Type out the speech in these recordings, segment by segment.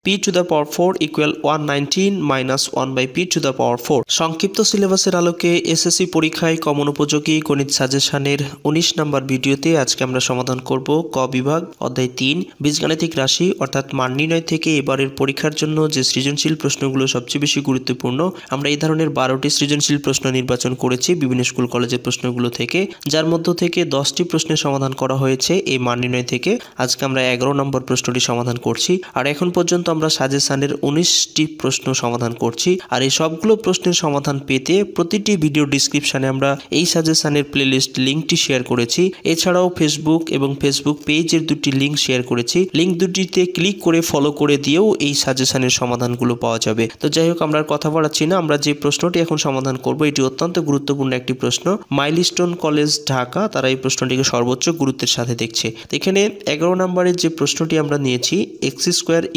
p to the power 4 equal 119 minus 1 by p to the power 4 সংক্ষিপ্ত সিলেবাসের আলোকে SSC পরীক্ষায় কমন উপযোগী গণিত সাজেশনের 19 নম্বর ভিডিওতে আজকে আমরা সমাধান করব ক বিভাগ অধ্যায় 3 বীজগাণিতিক রাশি অর্থাৎ মান নির্ণয় থেকে এবারের পরীক্ষার জন্য যে সৃজনশীল প্রশ্নগুলো সবচেয়ে বেশি গুরুত্বপূর্ণ আমরা এই ধরনের 12টি সৃজনশীল প্রশ্ন নির্বাচন করেছি বিভিন্ন স্কুল কলেজের প্রশ্নগুলো থেকে যার মধ্য থেকে 10টি প্রশ্নের সমাধান করা হয়েছে এই মান নির্ণয় থেকে আজকে আমরা 11 নম্বর প্রশ্নটি সমাধান করছি আর এখন পর্যন্ত আমরা সাজেশনের 19টি প্রশ্ন সমাধান করছি আর এই সবগুলো প্রশ্নের সমাধান পেতে প্রতিটি ভিডিও ডেসক্রিপশনে আমরা এই সাজেশনের প্লেলিস্ট লিংকটি শেয়ার করেছি এছাড়াও ফেসবুক এবং ফেসবুক পেজের দুটি লিংক শেয়ার করেছি লিংক দুটিতে ক্লিক করে ফলো করে দিয়েও এই সাজেশনের সমাধানগুলো পাওয়া যাবে তো যাই হোক আমরা কথা বাড়াচ্ছি না আমরা যে প্রশ্নটি এখন সমাধান করব এটি অত্যন্ত গুরুত্বপূর্ণ একটি প্রশ্ন মাইলস্টোন কলেজ ঢাকা তারা এই প্রশ্নটিকে সর্বোচ্চ গুরুত্বের সাথে দেখছে তো এখানে 11 নম্বরের যে প্রশ্নটি আমরা নিয়েছি x²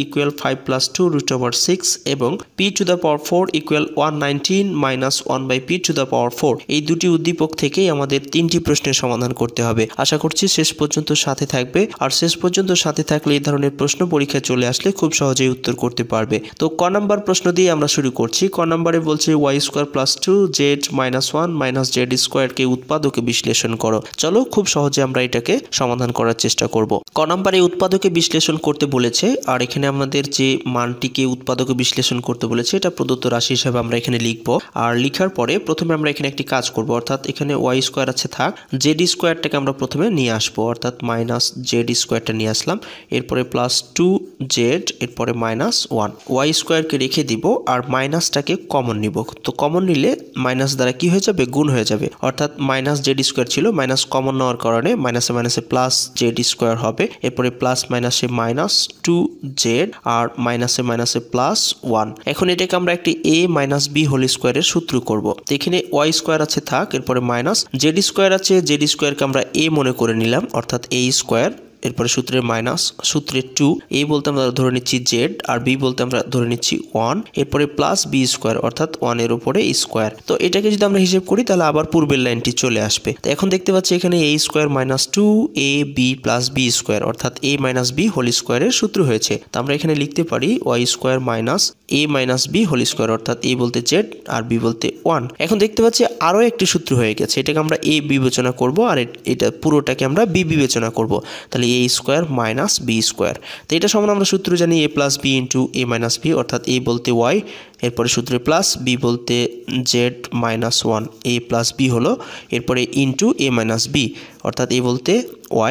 equal 5 plus 2 root over 6 এবং p to the power 4 equal 119 minus 1 by p to the power 4 এই দুটি উদ্দীপক থেকেই আমাদের তিনটি প্রশ্নের সমাধান করতে হবে আশা করছি শেষ পর্যন্ত সাথে থাকবে আর শেষ পর্যন্ত সাথে থাকলে এই ধরনের প্রশ্ন পরীক্ষায় চলে আসলে খুব সহজেই উত্তর করতে পারবে তো ক নাম্বার প্রশ্ন দিয়ে আমরা শুরু করছি ক নাম্বারে বলছে y² plus 2z minus 1 minus z² কে উৎপাদকে বিশ্লেষণ করো চলো খুব সহজে আমরা এটাকে সমাধান করার চেষ্টা করব ক নাম্বারে উৎপাদকে বিশ্লেষণ করতে বলেছে আর এখানে আমাদের যে মানটিকে উৎপাদকে বিশ্লেষণ করতে বলেছে এটা প্রদত্ত রাশি হিসেবে আমরা এখানে লিখব আর লেখার পরে প্রথমে আমরা এখানে একটি কাজ করব অর্থাৎ এখানে y² আছে থাক z²টাকে আমরা প্রথমে নিয়ে আসব অর্থাৎ মাইনাস z² নিয়ে আসলাম এরপরে প্লাস 2z এরপরে মাইনাস 1 y² কে রেখে দিব আর মাইনাসটাকে কমন নিব তো কমন নিলে মাইনাস দ্বারা কি হয়ে যাবে গুণ হয়ে যাবে অর্থাৎ মাইনাস z² ছিল মাইনাস কমন নেওয়ার কারণে মাইনাসে মাইনাসে প্লাস z² হবে এরপরে প্লাস মাইনাসে মাইনাস 2z আর মাইনাসে মাইনাসে প্লাস 1 এখন এটাকে আমরা একটি a মাইনাস b হোল স্কয়ারের সূত্র করব তো এখানে y² আছে থাক এরপরে মাইনাস z² আছে z² কে আমরা a মনে করে নিলাম অর্থাৎ a² এরপরে সূত্রের মাইনাস সূত্রের 2 a বলতে আমরা ধরে নিচ্ছি z আর b বলতে আমরা ধরে নিচ্ছি 1 এরপরে প্লাস b² অর্থাৎ 1 এর উপরে স্কয়ার তো এটাকে যদি আমরা হিসাব করি তাহলে আবার পূর্বের লাইনটি চলে আসবে তো এখন দেখতে পাচ্ছি এখানে a² minus 2ab plus b² অর্থাৎ a মাইনাস b হোল স্কয়ারের সূত্র হয়েছে তো আমরা এখানে লিখতে পারি y² minus a minus b whole square অর্থাৎ a বলতে z আর b বলতে 1 এখন দেখতে পাচ্ছি আরো একটি সূত্র হয়ে গেছে এটাকে আমরা a বিবেচনা করব আর এটা পুরোটাকে আমরা b বিবেচনা করব তাহলে a² মাইনাস b² তো এটা সমান আমরা সূত্র জানি a plus b into a minus b অর্থাৎ a বলতে y এরপরে সূত্রে প্লাস b বলতে z minus 1 a plus b হলো এরপরে ইন্টু a মাইনাস b অর্থাৎ a বলতে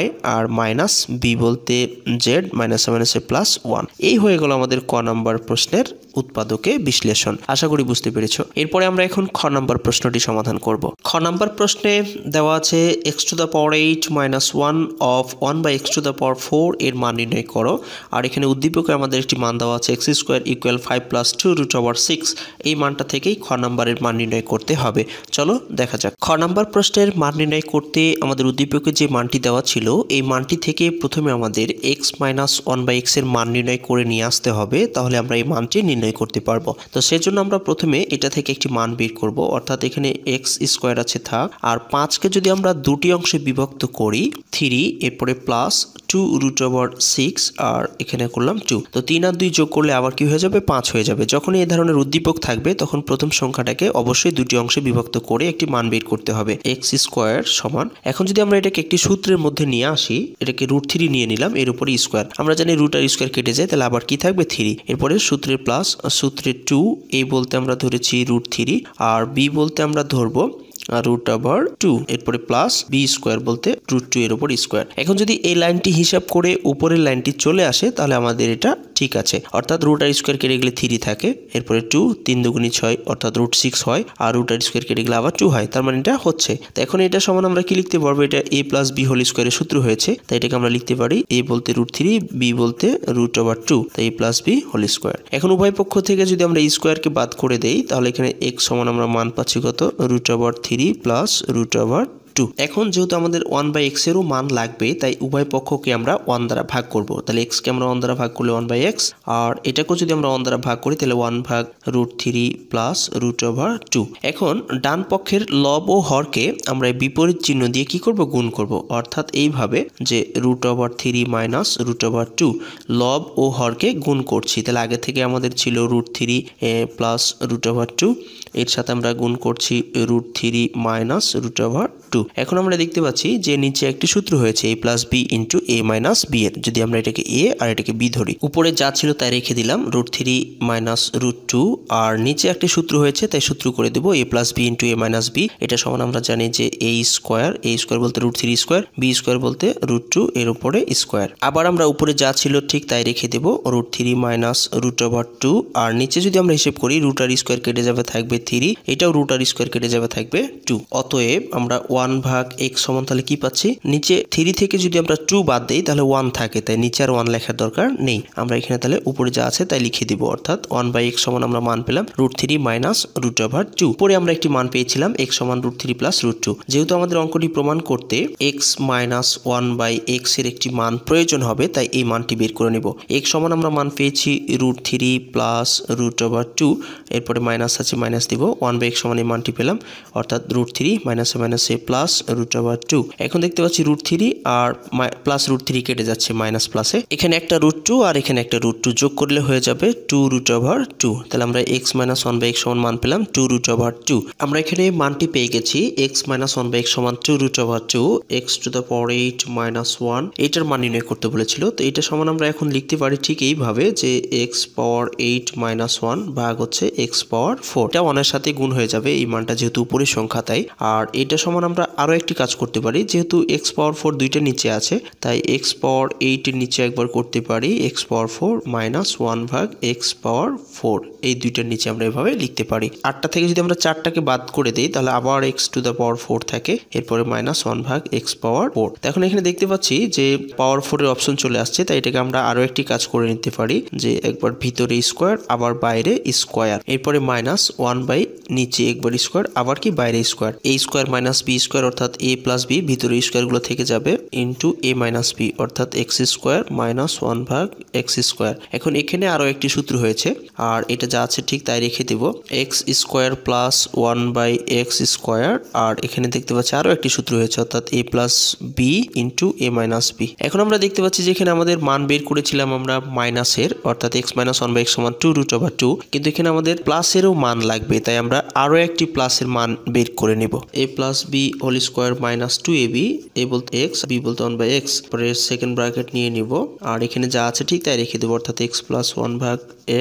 y আর মাইনাস b বলতে z মাইনাস মাইনাসে প্লাস 1 এই হয়ে গেল আমাদের ক নাম্বার প্রশ্নের উৎপাদকে বিশ্লেষণ আশা করি বুঝতে পেরেছো এরপরে আমরা এখন খ নাম্বার প্রশ্নটি সমাধান করব খ নাম্বার প্রশ্নে দেওয়া আছে x to the power 8 minus 1 of 1 by x to the power 4 এর মান নির্ণয় করো আর এখানে উদ্দীপকে আমাদের একটি মান দেওয়া আছে x² equal 5 plus 2 root over 6 এই মানটা থেকেই খ নাম্বারের মান নির্ণয় করতে হবে চলো দেখা যাক খ নাম্বার প্রশ্নের মান নির্ণয় করতে আমাদের উদ্দীপকে যে মানটি দেওয়া ছিল এই মানটি থেকে প্রথমে আমাদের x মাইনাস 1 বাই x এর মান নির্ণয় করে নিয়ে আসতে হবে তাহলে আমরা এই মানটি নির্ণয় করতে পারবো তো সেজন্য আমরা প্রথমে এটা থেকে একটি মান বের করব অর্থাৎ এখানে x² আছে থাক আর 5 কে যদি আমরা দুটি অংশে বিভক্ত করি 3 এরপরে প্লাস 2 রুট ওভার 6 আর এখানে করলাম 2 তো 3 আর 2 যোগ করলে আবার কি হয়ে যাবে 5 হয়ে যাবে যখন এই ধরনের উদ্দীপক থাকবে তখন প্রথম সংখ্যাটাকে অবশ্যই দুটি অংশে বিভক্ত করে একটি মান বের করতে হবে x² সমান এখন যদি আমরা এটাকে একটি সূত্রের মধ্যে নিয়ে আসি এটাকে √3 নিয়ে নিলাম এর উপরে স্কয়ার আমরা জানি রুট আর স্কয়ার কেটে যায় তাহলে আবার কি থাকবে 3 এরপরে সূত্রের প্লাস সূত্রের 2 a বলতে আমরা ধরেছি √3 আর b বলতে আমরা ধরবো রুট ওভার 2 এরপরে প্লাস b² বলতে √2 এর উপর স্কয়ার এখন যদি এই লাইনটি হিসাব করে উপরের লাইনটি চলে আসে তাহলে আমাদের এটা ঠিক আছে অর্থাৎ রুট আর স্কয়ার কেটে গেলে 3 থাকে এরপরে 2 3 দুগুণী 6 অর্থাৎ √6 হয় আর রুট আর স্কয়ার কেটে গেলে আবার 2 হয় তার মানে এটা হচ্ছে তো এখন এটা সমান আমরা কি লিখতে পারবো এটা a প্লাস b হোল স্কয়ারের সূত্র হয়েছে তাই এটাকে আমরা লিখতে পারি a বলতে √3 b বলতে √2 তাই a plus b whole square এখন উভয় পক্ষ থেকে যদি আমরা স্কয়ারকে বাদ করে দেই তাহলে এখানে x সমান আমরা মান পাচ্ছি কত √3 প্লাস √2 2। এখন যেহেতু আমাদের 1/x এরও মান লাগবে তাই উভয় পক্ষকে আমরা 1 দ্বারা ভাগ করব। তাহলে x কে আমরা 1 দ্বারা ভাগ করলে 1/x, আর এটাকেও যদি আমরা 1 দ্বারা ভাগ করি তাহলে 1/√3 প্লাস √2। এখন ডান পক্ষের লব ও হরকে আমরা বিপরীত চিহ্ন দিয়ে কি করব, গুণ করব। অর্থাৎ এইভাবে যে √3 মাইনাস √2 লব ও হরকে গুণ করছি। তাহলে আগে থেকে আমাদের ছিল √3 প্লাস √2, এর সাথে আমরা গুণ করছি √3 মাইনাস √2। এখন আমরা দেখতে পাচ্ছি যে নিচে একটি সূত্র হয়েছে a plus B into a minus B এর। যদি আমরা এটাকে a আর এটাকে b ধরি, উপরে যা ছিল তাই রেখে দিলাম √3 মাইনাস √2, আর নিচে একটি সূত্র হয়েছে তাই সূত্র করে দেব a plus B into a minus B. এটা সমান আমরা জানি যে a স্কোয়ার বলতে √3 স্কোয়ার, b স্কোয়ার বলতে √2 এর উপরে স্কোয়ার। আবার আমরা উপরে যা ছিল ঠিক তাই রেখে দেব √3 মাইনাস √2, আর নিচে যদি আমরা হিসেব করি √r স্কোয়ার কেটে যাবে থাকবে 3, এটাও √r স্কোয়ার কেটে যাবে থাকবে 2। অতএব আমরা 1/x সমান তাহলে কি পাচ্ছি, নিচে 3 থেকে যদি আমরা 2 বাদ দেই তাহলে 1 থাকে, তাই নিচে আর 1 লেখার দরকার নেই। আমরা এখানে তাহলে উপরে যা আছে তাই লিখে দিব, অর্থাৎ 1/x সমান আমরা মান পেলাম √3 মাইনাস √2। পরে আমরা একটি মান পেয়েছিলাম x সমান √3 প্লাস √2। যেহেতু আমাদের অঙ্কটি প্রমাণ করতে x মাইনাস 1/x এর একটি মান প্রয়োজন হবে তাই এই মানটি বের করে নেব। x সমান আমরা মান পেয়েছি √3 প্লাস √2, এরপরে মাইনাস আছে মাইনাস দিব, 1/x সমান এই মানটি পেলাম, অর্থাৎ √3 মাইনাসে মাইনাসে প্লাস √2। এখন দেখতে পাচ্ছি √3 আর প্লাস √3 কেটে যাচ্ছে মাইনাস প্লাসে, এখানে একটা √2 আর এখানে একটা √2 যোগ করলে হয়ে যাবে 2√2। তাহলে আমরা x মাইনাস 1/x সমান মান পেলাম 2√2। আমরা এখানে মানটি পেয়ে গেছি x মাইনাস 1/x সমান 2√2, x to the power 8 minus 1, এটার মান নির্ণয় করতে বলেছিল। তো এটা সমান আমরা এখন লিখতে পারি ঠিক এইভাবে যে x পাওয়ার 8 মাইনাস 1 ভাগ হচ্ছে x পাওয়ার 4। এটা 1 এর সাথে গুণ হয়ে যাবে এই মানটা যেহেতু উপরের সংখ্যা তাই। আর এটা সমান আমরা আরো একটি কাজ করতে পারি, যেহেতু x পাওয়ার 4 দুইটা নিচে আছে তাই x পাওয়ার 8 এর নিচে একবার করতে পারি x পাওয়ার 4 মাইনাস 1 ভাগ x পাওয়ার 4, এই দুইটার নিচে আমরা এভাবে লিখতে পারি। 8টা থেকে যদি আমরা 4টাকে বাদ করে দেই তাহলে আবার x টু দ্য পাওয়ার 4 থাকে, এরপরে মাইনাস 1 ভাগ x পাওয়ার 4। এখন এখানে দেখতে পাচ্ছি যে পাওয়ার 4 এর অপশন চলে আসছে, তাই এটাকে আমরা আরো একটি কাজ করে নিতে পারি যে একবার ভিতরে স্কোয়ার আবার বাইরে স্কোয়ার, এরপরে মাইনাস 1 বাই নিচে একবার স্কোয়ার আবার কি বাইরে square, a square minus b square অর্থাৎ a প্লাস b, ভিতরে স্কোয়ার গুলো থেকে যাবে ইন্টু a মাইনাস b অর্থাৎ x স্কোয়ার মাইনাস 1 ভাগ x স্কোয়ার। এখন এখানে আরো একটি সূত্র হয়েছে আর এটা যা আছে ঠিক তাই রেখে দেব x square plus 1 by x square, আর এখানে দেখতে পাচ্ছি আরো একটি সূত্র হয়েছে অর্থাৎ a plus b into a minus b। এখন আমরা দেখতে পাচ্ছি যে এখানে আমাদের মান বের করেছিলাম আমরা মাইনাসের, অর্থাৎ x মাইনাস 1/x সমান 2√2, কিন্তু এখানে আমাদের প্লাসেরও মান লাগবে তাই আমরা আরো একটি প্লাসের মান বের করে নেব। a plus b whole square minus 2ab, a বলতে x, b বলতে 1/x, পরে সেকেন্ড ব্র্যাকেট নিয়ে নিব, আর এখানে যা আছে ঠিক তাই রেখে দেবো অর্থাৎ x প্লাস 1 ভাগ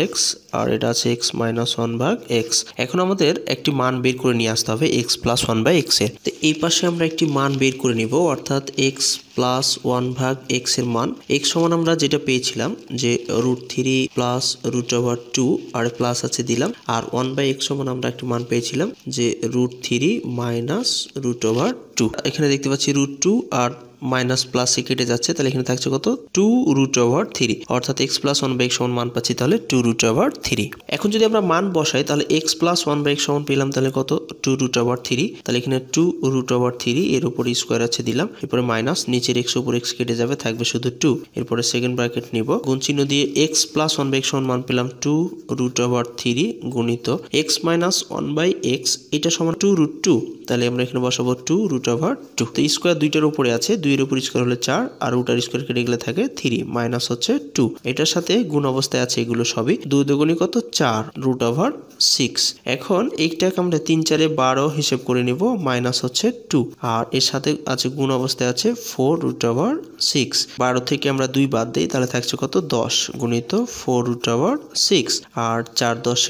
x, আর এটা আছে x মাইনাস 1 ভাগ x। এখন আমাদের একটি মান বের করে নিয়ে আসতে হবে x প্লাস 1/x এর। তো এই পাশে আমরা একটি মান বের করে নিব অর্থাৎ x প্লাস 1 ভাগ x এর মান। x সমান আমরা যেটা পেয়েছিলাম যে √3 প্লাস √2 আর প্লাস আছে দিলাম, আর 1/x সমান আমরা একটা মান পেয়েছিলাম যে √3 মাইনাস √2। এখানে দেখতে পাচ্ছি √2 আর মাইনাস প্লাসে কেটে যাচ্ছে, তাহলে এখানে থাকছে কত 2√3, অর্থাৎ x প্লাস 1/x সমান মান পাচ্ছি তাহলে 2√3। এখন যদি আমরা মান বসাই তাহলে x প্লাস 1/x সমান পেলাম তাহলে কত 2√3, তাহলে এখানে 2√3 এর উপর স্কোয়ার আছে দিলাম, এরপরে মাইনাস নিচের x উপর x কেটে যাবে থাকবে শুধু 2, এরপরে সেকেন্ড ব্র্যাকেট নিব, গুণ চিহ্ন দিয়ে x প্লাস 1/x সমান মান পেলাম 2√3 গুণিত x মাইনাস 1/x, এটা সমান 2√2, তাহলে আমরা এখানে বসাবো 2√2। তো স্কোয়ার দুইটার উপরে আছে, 2 এর উপর স্কোয়ার হলে 4 আর √r স্কোয়ার কেটে গেলে থাকে 3 মাইনাস হচ্ছে 2, এটার সাথে গুণ অবস্থায় আছে এগুলো সবই, 2 দুগুণী কত 4√6। এখন এইটাকে আমরা 3 4 12 হিসেব করে নিব, মাইনাস হচ্ছে 2, আর এর সাথে আছে গুণ অবস্থায় আছে 4√6। 12 থেকে আমরা 2 বাদ দিই তাহলে থাকছে কত 10 গুণিত 4√6, আর 4 10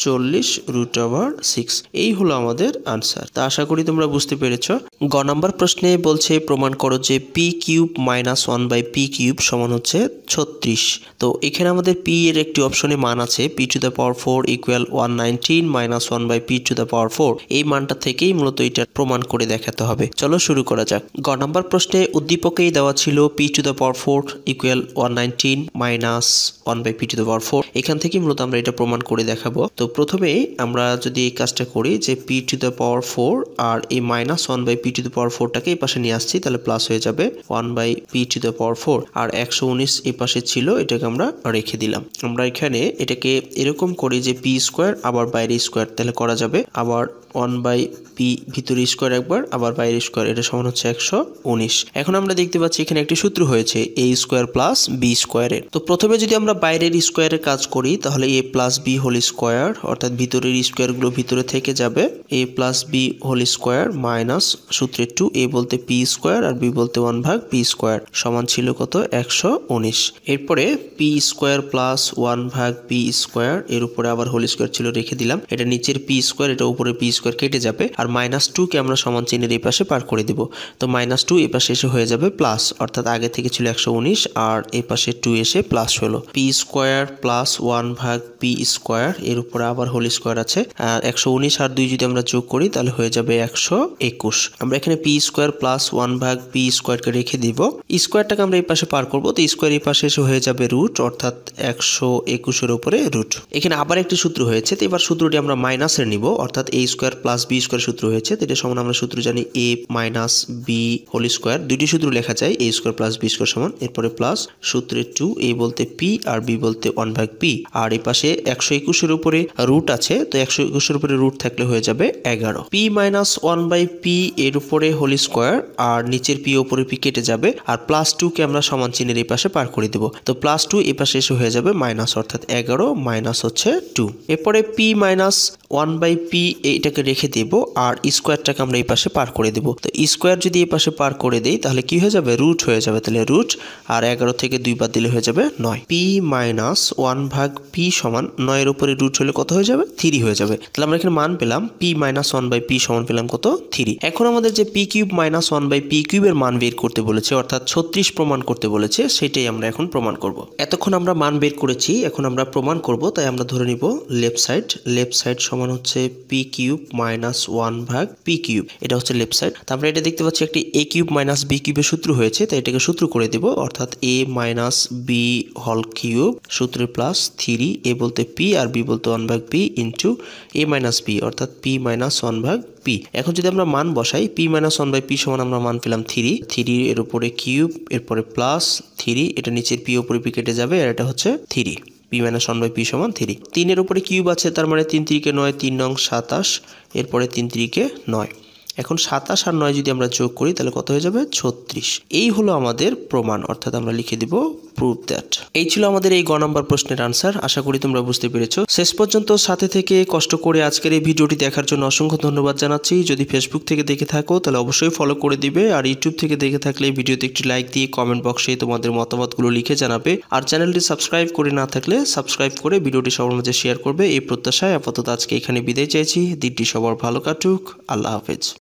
40√6। এই হলো আমাদের আনসার। তা আশা করি তোমরা বুঝতে পেরেছো। গ নাম্বার প্রশ্নে বলছে প্রমাণ করো যে পি কিউব মাইনাস 1/p³ সমান হচ্ছে 36। তো এখানে আমাদের পি এর একটি অপশনে মান আছে p to the power 4 equal 119 minus 1/p two the power 4। এই মানটা থেকেই মূলত এটা প্রমাণ করে দেখাতে হবে। চলো শুরু করা যাক। গ নাম্বার প্রশ্নে উদ্দীপকেই দেওয়া ছিল p to the power 4 equal 119 minus 1/p two the power 4। এখান থেকে মূলত আমরা এটা প্রমাণ করে দেখাবো। তো প্রথমেই আমরা যদি এই কাজটা করি যে p টু দ্য পাওয়ার 4 আর এই minus 1 by p to the power 4টাকে এই পাশে নিয়ে আসছি, তাহলে প্লাস হয়ে যাবে 1 by p to the power 4 আর 119 এই পাশে ছিল, এটাকে আমরা রেখে দিলাম। আমরা এখানে এটাকে এরকম করি যে p স্কয়ার আবার বাইরে স্কয়ার, তাহলে করা যাবে আবার 1 বাই p ভিতরে স্কয়ার একবার আবার বাইরে স্কয়ার, এটা সমান হচ্ছে 119। এখন আমরা দেখতে পাচ্ছি এখানে একটি সূত্র হয়েছে a স্কয়ার প্লাস b স্কয়ারের। তো প্রথমে যদি আমরা বাইরের স্কয়ারের কাজ করি তাহলে a plus b whole square, অর্থাৎ ভিতরের স্কয়ারগুলো ভিতরে থেকে যাবে, a plus b whole square minus সূত্রে 2, a বলতে p স্কয়ার আর b বলতে 1 ভাগ p স্কয়ার, সমান ছিল কত 119। এরপরে p স্কয়ার প্লাস 1 ভাগ p স্কয়ার, এর উপরে আবার হোল স্কয়ার ছিল রেখে দিলাম, এটা নিচের p স্কয়ার, এটা উপরে p স্কয়ার কেটে যাবে, আর মাইনাস 2 কে আমরা সমান চিহ্নের এই পাশে পার করে দিব। তো মাইনাস 2 এই পাশে এসে হয়ে যাবে প্লাস, অর্থাৎ আগে থেকে ছিল 119 আর এই পাশে 2 এসে প্লাস হলো। p স্কয়ার প্লাস 1 ভাগ p স্কয়ার, এর উপরে আবার হোল স্কয়ার আছে, আর 119 আর 2 যদি আমরা যোগ করি তাহলে হয়ে যাবে 121। আমরা এখানে p স্কয়ার প্লাস 1 ভাগ p স্কয়ারকে রেখে দিব, স্কয়ারটাকে আমরা এই পাশে পার করব, তো স্কয়ার এই পাশে এসে হয়ে যাবে রুট, অর্থাৎ 121 এর উপরে রুট। এখানে আবার একটি সূত্র হয়েছে, তো এবার সূত্রটি আমরা মাইনাসের নিব, অর্থাৎ a square plus b square সূত্র হয়েছে, তো এটা সমান আমরা সূত্র জানি a minus b whole square, দুইটি সূত্র লেখা যায় a square plus b square সমান, এরপরে প্লাস সূত্রে 2, a বলতে p আর b বলতে 1 ভাগ p, আর এই পাশে 121 এর উপরে রুট আছে, তো 121 এর উপরে রুট থাকলে হয়ে যাবে 11। p মাইনাস 1 বাই p এর উপরে হোল স্কয়ার আর নিচের p উপরে p কেটে যাবে, আর প্লাস 2 কে আমরা সমান চিহ্নের এই পাশে পার করে দেব, তো প্লাস 2 এই পাশে এসে হয়ে যাবে মাইনাস, অর্থাৎ 11 মাইনাস হচ্ছে 2। এরপরে p মাইনাস 1 বাই p এইটাকে রেখে দেব, আর স্কয়ারটাকে আমরা এই পাশে পার করে দেব, তো স্কয়ার যদি এই পাশে পার করে দেই তাহলে কি হয়ে যাবে রুট হয়ে যাবে, তাহলে রুট, আর 11 থেকে 2 বাদ দিলে হয়ে যাবে 9। p মাইনাস 1 ভাগ p সমান 9 এর উপরে রুট হলে কত হয়ে যাবে 3 হয়ে যাবে, তাহলে আমরা এখানে মান পেলাম p মাইনাস 1 বাই p সমান পেলাম কত 3। এখন আমাদের যে p cube minus 1 by p কিউবের মান বের করতে বলেছে, অর্থাৎ 36 প্রমাণ করতে বলেছে, সেটাই আমরা এখন প্রমাণ করব। এতক্ষণ আমরা মান বের করেছি, এখন আমরা প্রমাণ করব, তাই আমরা ধরে নিব লেফট সাইড সমান হচ্ছে p কিউব মাইনাস 1 ভাগ p কিউব, এটা হচ্ছে লেফট সাইড। তারপরে এটা দেখতে পাচ্ছি একটি a কিউব মাইনাস b কিউবের সূত্র হয়েছে, তাই এটাকে সূত্র করে দেব, অর্থাৎ a minus b whole cube সূত্রে প্লাস 3, a বলতে p আর b বলতে 1 ভাগ p into a minus b, অর্থাৎ p মাইনাস 1 ভাগ p। এখন যদি আমরা মান বসাই p মাইনাস 1 বাই p সমান আমরা মান পেলাম 3 এর উপরে কিউব, এরপরে প্লাস 3, এটা নিচের p উপরে p কেটে যাবে, আর এটা হচ্ছে 3, p মাইনাস 1 বাই p সমান 3। 3 এর উপরে কিউব আছে, তার মানে 3 3 9, 3 নং 27, এরপরে 3 3 9। এখন 27 আর 9 যদি আমরা যোগ করি তাহলে কত হয়ে যাবে 36। এই হলো আমাদের প্রমাণ, অর্থাৎ আমরা লিখে দিব প্রুভ দ্যাট। এই ছিল আমাদের এই গ নাম্বার প্রশ্নের আনসার। আশা করি তোমরা বুঝতে পেরেছো। শেষ পর্যন্ত সাথে থেকে কষ্ট করে আজকের এই ভিডিওটি দেখার জন্য অসংখ্য ধন্যবাদ জানাচ্ছি। যদি ফেসবুক থেকে দেখে থাকো তাহলে অবশ্যই ফলো করে দিবে, আর ইউটিউব থেকে দেখে থাকলে ভিডিওতে একটি লাইক দিয়ে কমেন্ট বক্সে তোমাদের মতামতগুলো লিখে জানাবে, আর চ্যানেলটি সাবস্ক্রাইব করে না থাকলে সাবস্ক্রাইব করে ভিডিওটি সবার মাঝে শেয়ার করবে, এই প্রত্যাশায় আপাতত আজকে এখানে বিদায় চাইছি। দিনটি সবার ভালো কাটুক। আল্লাহ হাফেজ।